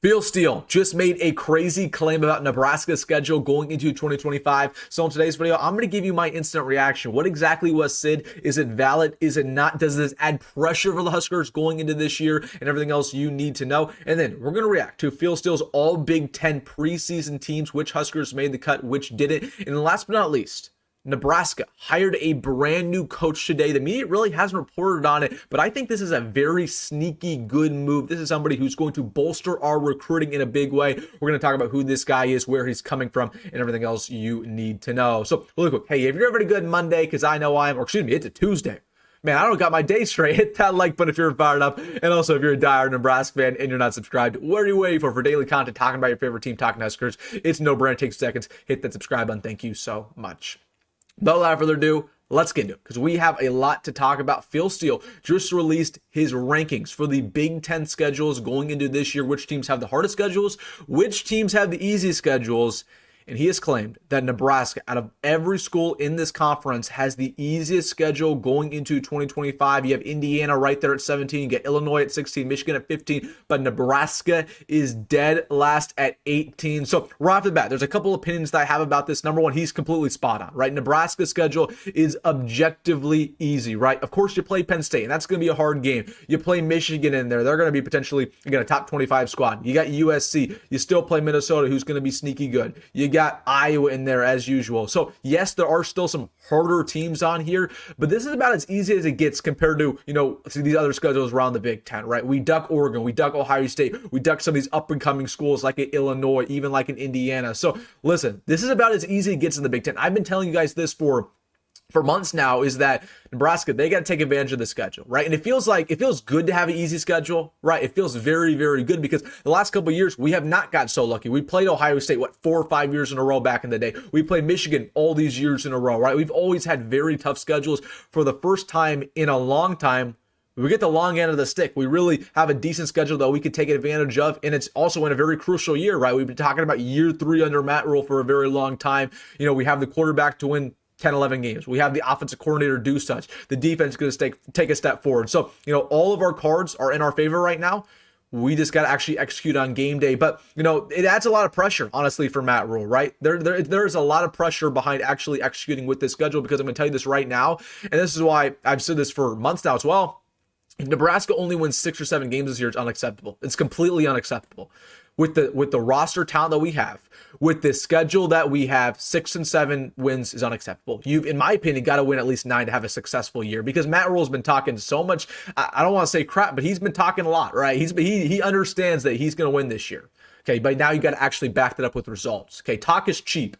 Phil Steele just made a crazy claim about Nebraska's schedule going into 2025. So in today's video, I'm going to give you my instant reaction. What exactly was said? Is it valid? Is it not? Does this add pressure for the Huskers going into this year and everything else you need to know? And then we're going to react to Phil Steele's all Big Ten preseason teams, which Huskers made the cut, which didn't. And last but not least, Nebraska hired a brand new coach today. The media really hasn't reported on it, but I think this is a very sneaky good move. This is somebody who's going to bolster our recruiting in a big way. We're going to talk about who this guy is, where he's coming from, and everything else you need to know. So really quick, hey, if you're having a good Monday, because I know I am, or excuse me, it's a Tuesday. Man, I don't got my day straight. Hit that like button if you're fired up. And also, if you're a diehard Nebraska fan and you're not subscribed, what are you waiting for daily content talking about your favorite team, talking Huskers? It's no brainer. It takes seconds. Hit that subscribe button. Thank you so much. But without further ado, let's get into it because we have a lot to talk about. Phil Steele just released his rankings for the Big Ten schedules going into this year, which teams have the hardest schedules, which teams have the easiest schedules. And he has claimed that Nebraska, out of every school in this conference, has the easiest schedule going into 2025. You have Indiana right there at 17. You get Illinois at 16, Michigan at 15, but Nebraska is dead last at 18. So right off the bat, there's a couple opinions that I have about this. Number one, he's completely spot on, right? Nebraska's schedule is objectively easy, right? Of course, you play Penn State, and that's going to be a hard game. You play Michigan in there. They're going to be potentially, again, a top 25 squad. You got USC. You still play Minnesota, who's going to be sneaky good. You got Iowa in there as usual. So yes, there are still some harder teams on here, but this is about as easy as it gets compared to, these other schedules around the Big Ten, right? We duck Oregon, we duck Ohio State, we duck some of these up and coming schools like in Illinois, even like in Indiana. So listen, this is about as easy as it gets in the Big Ten. I've been telling you guys this for months now, is that Nebraska, they got to take advantage of the schedule, right? And it feels good to have an easy schedule, right? It feels very, very good because the last couple of years, we have not got so lucky. We played Ohio State, 4 or 5 years in a row back in the day. We played Michigan all these years in a row, right? We've always had very tough schedules. For the first time in a long time, we get the long end of the stick. We really have a decent schedule that we could take advantage of, and it's also in a very crucial year, right? We've been talking about year 3 under Matt Rule for a very long time. We have the quarterback to win 10, 11 games. We have the offensive coordinator do such. The defense is going to take a step forward. So, all of our cards are in our favor right now. We just got to actually execute on game day. But, it adds a lot of pressure, honestly, for Matt Rule, right? There's a lot of pressure behind actually executing with this schedule, because I'm going to tell you this right now, and this is why I've said this for months now as well. If Nebraska only wins 6 or 7 games this year, it's unacceptable. It's completely unacceptable. With the roster talent that we have, with the schedule that we have, 6 and 7 wins is unacceptable. You've, in my opinion, got to win at least 9 to have a successful year, because Matt Rule's been talking so much. I don't want to say crap, but he's been talking a lot, right? He understands that he's going to win this year. Okay, but now you got to actually back that up with results. Okay, talk is cheap.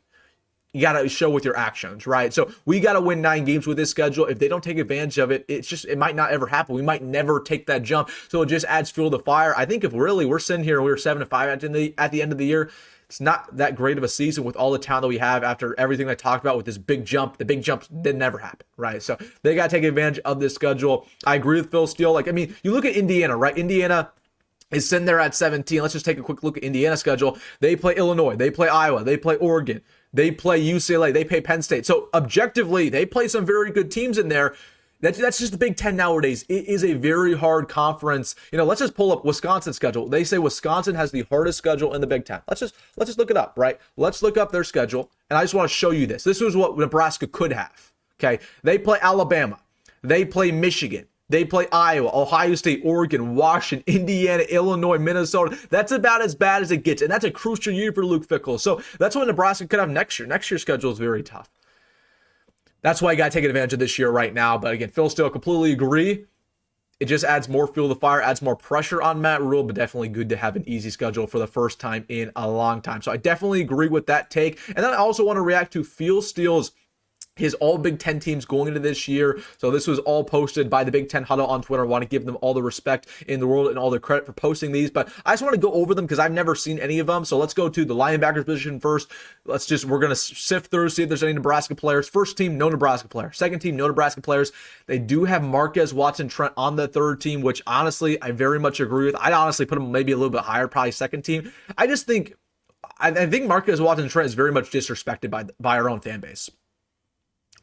You got to show with your actions, right? So we got to win 9 games with this schedule. If they don't take advantage of it, it might not ever happen. We might never take that jump. So it just adds fuel to the fire. I think if really we're sitting here and we were 7-5 at the end of the year, it's not that great of a season with all the talent that we have after everything I talked about with this big jump. The big jumps didn't ever happen, right? So they got to take advantage of this schedule. I agree with Phil Steele. You look at Indiana, right? Indiana is sitting there at 17. Let's just take a quick look at Indiana's schedule. They play Illinois. They play Iowa. They play Oregon. They play UCLA. They play Penn State. So objectively, they play some very good teams in there. That's just the Big Ten nowadays. It is a very hard conference. Let's just pull up Wisconsin's schedule. They say Wisconsin has the hardest schedule in the Big Ten. Let's just look it up, right? Let's look up their schedule, and I just want to show you this. This is what Nebraska could have. Okay, they play Alabama. They play Michigan. They play Iowa, Ohio State, Oregon, Washington, Indiana, Illinois, Minnesota. That's about as bad as it gets, and that's a crucial year for Luke Fickell. So that's what Nebraska could have next year. Next year's schedule is very tough. That's why you got to take advantage of this year right now. But again, Phil Steele, completely agree. It just adds more fuel to the fire, adds more pressure on Matt Rule, but definitely good to have an easy schedule for the first time in a long time. So I definitely agree with that take. And then I also want to react to Phil Steele's his all Big Ten teams going into this year. So this was all posted by the Big Ten Huddle on Twitter. I want to give them all the respect in the world and all the credit for posting these, but I just want to go over them because I've never seen any of them. So let's go to the linebackers position first. We're going to sift through, see if there's any Nebraska players. First team, no Nebraska players. Second team, no Nebraska players. They do have Marquez, Watson, Trent on the third team, which honestly, I very much agree with. I'd honestly put them maybe a little bit higher, probably second team. I think Marquez, Watson, Trent is very much disrespected by our own fan base.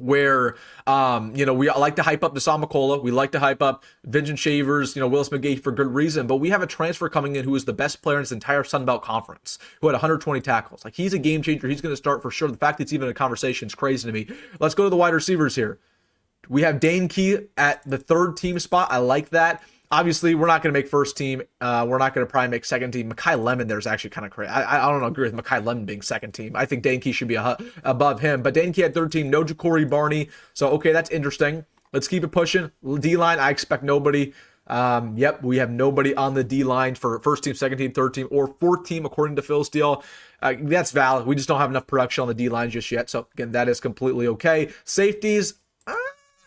where, we like to hype up Deshaun McCullough. We like to hype up Vincent Shavers, Willis McGahee for good reason. But we have a transfer coming in who is the best player in his entire Sun Belt Conference, who had 120 tackles. Like, he's a game changer. He's going to start for sure. The fact that it's even a conversation is crazy to me. Let's go to the wide receivers here. We have Dane Key at the third team spot. I like that. Obviously, we're not going to make first team. We're not going to probably make second team. Mekhi Lemon there is actually kind of crazy. I don't agree with Mekhi Lemon being second team. I think Dane Key should be above him. But Dane Key at third team, no Jacory, Barney. So, okay, that's interesting. Let's keep it pushing. D-line, I expect nobody. Yep, we have nobody on the D-line for first team, second team, third team, or fourth team, according to Phil Steele. That's valid. We just don't have enough production on the D-line just yet. So, again, that is completely okay. Safeties,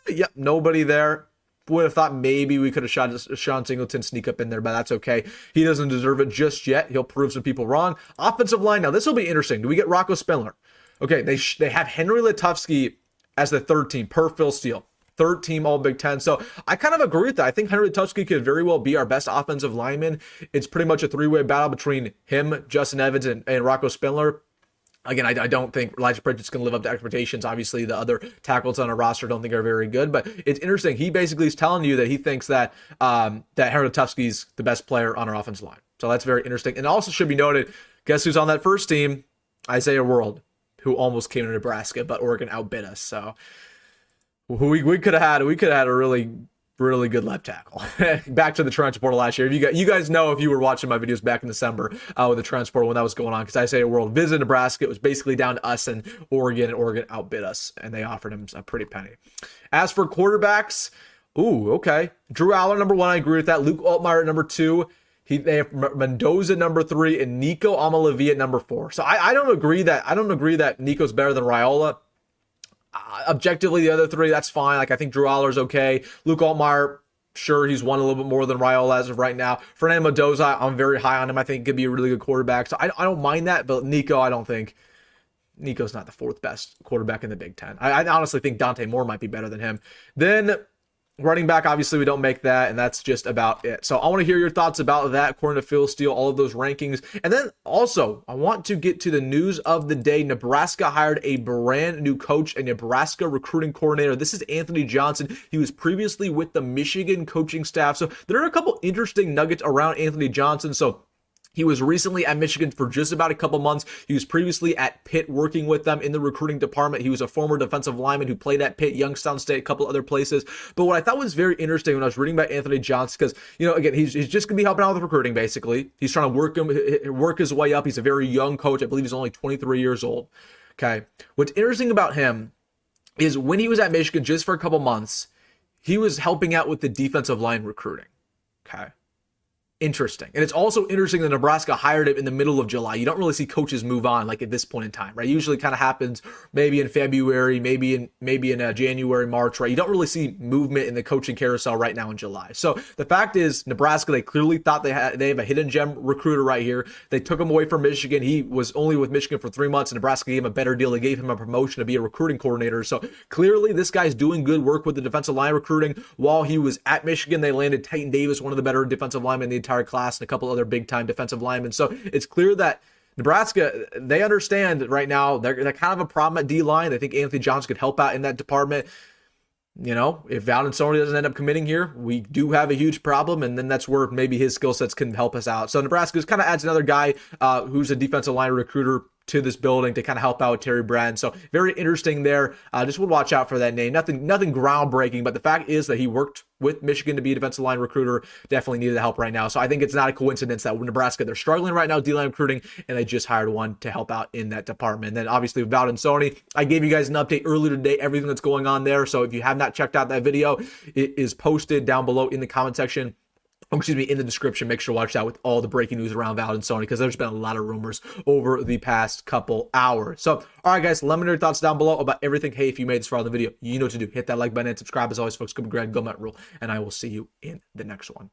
yep, nobody there. Would have thought maybe we could have shot Sean Singleton sneak up in there, but that's okay. He doesn't deserve it just yet. He'll prove some people wrong. Offensive line, now this will be interesting. Do we get Rocco Spindler? Okay, they have Henry Lateef as the third team per Phil Steele. Third team All Big Ten. So I kind of agree with that. I think Henry Lateef could very well be our best offensive lineman. It's pretty much a three-way battle between him, Justin Evans, and Rocco Spindler. Again, I don't think Elijah Pritchett's going to live up to expectations. Obviously, the other tackles on our roster don't think are very good. But it's interesting. He basically is telling you that he thinks that Henry Lateef's the best player on our offensive line. So that's very interesting. And also should be noted, guess who's on that first team? Isaiah World, who almost came to Nebraska, but Oregon outbid us. So we could have had a really good left tackle. Back to the transfer portal last year. You guys know, if you were watching my videos back in December with the transfer portal when that was going on, because Isaiah World visited Nebraska. It was basically down to us and Oregon outbid us, and they offered him a pretty penny. As for quarterbacks, okay. Drew Aller, number 1, I agree with that. Luke Altmaier at number 2. They have Mendoza number 3 and Nico Amalavi at number 4. So I don't agree that Nico's better than Raiola. Objectively, the other 3, that's fine. Like, I think Drew Aller's okay. Luke Altmaier, sure, he's won a little bit more than Raiola as of right now. Fernando Mendoza, I'm very high on him. I think he could be a really good quarterback. So I don't mind that, but Nico, I don't think. Nico's not the 4th best quarterback in the Big Ten. I honestly think Dante Moore might be better than him. Then running back, obviously, we don't make that, and that's just about it. So I want to hear your thoughts about that, according to Phil Steele, all of those rankings. And then also, I want to get to the news of the day. Nebraska hired a brand new coach, a Nebraska recruiting coordinator. This is Anthony Johnson. He was previously with the Michigan coaching staff. So there are a couple interesting nuggets around Anthony Johnson. So he was recently at Michigan for just about a couple months. He was previously at Pitt working with them in the recruiting department. He was a former defensive lineman who played at Pitt, Youngstown State, a couple other places. But what I thought was very interesting when I was reading about Anthony Johnson, because, again, he's just going to be helping out with recruiting, basically. He's trying to work his way up. He's a very young coach. I believe he's only 23 years old. Okay. What's interesting about him is when he was at Michigan just for a couple months, he was helping out with the defensive line recruiting. Okay. Interesting. And it's also interesting that Nebraska hired him in the middle of July. You don't really see coaches move on like at this point in time, right? Usually kind of happens maybe in February, maybe in January, March, right? You don't really see movement in the coaching carousel right now in July. So the fact is, Nebraska, they clearly thought they have a hidden gem recruiter right here. They took him away from Michigan. He was only with Michigan for 3 months, and Nebraska gave him a better deal. They gave him a promotion to be a recruiting coordinator. So clearly this guy's doing good work with the defensive line recruiting. While he was at Michigan, they landed Titan Davis, one of the better defensive linemen in the entire class, and a couple other big-time defensive linemen. So it's clear that Nebraska, they understand right now they're kind of a problem at D-line. They think Anthony Johnson could help out in that department. If Valentoni doesn't end up committing here, we do have a huge problem, and then that's where maybe his skill sets can help us out. So Nebraska just kind of adds another guy who's a defensive line recruiter to this building to kind of help out Terry Brand. So very interesting there. Just would watch out for that name. Nothing groundbreaking, but the fact is that he worked with Michigan to be a defensive line recruiter. Definitely needed the help right now. So I think it's not a coincidence that Nebraska, they're struggling right now D-line recruiting, and they just hired one to help out in that department. And then obviously Valentoni, I gave you guys an update earlier today, everything that's going on there. So if you have not checked out that video, it is posted down below in the comment section. In the description. Make sure to watch that with all the breaking news around Valentoni, because there's been a lot of rumors over the past couple hours. So, all right, guys, let me know your thoughts down below about everything. Hey, if you made this far in the video, you know what to do. Hit that like button and subscribe. As always, folks, go Greg, go Met Rule, and I will see you in the next one.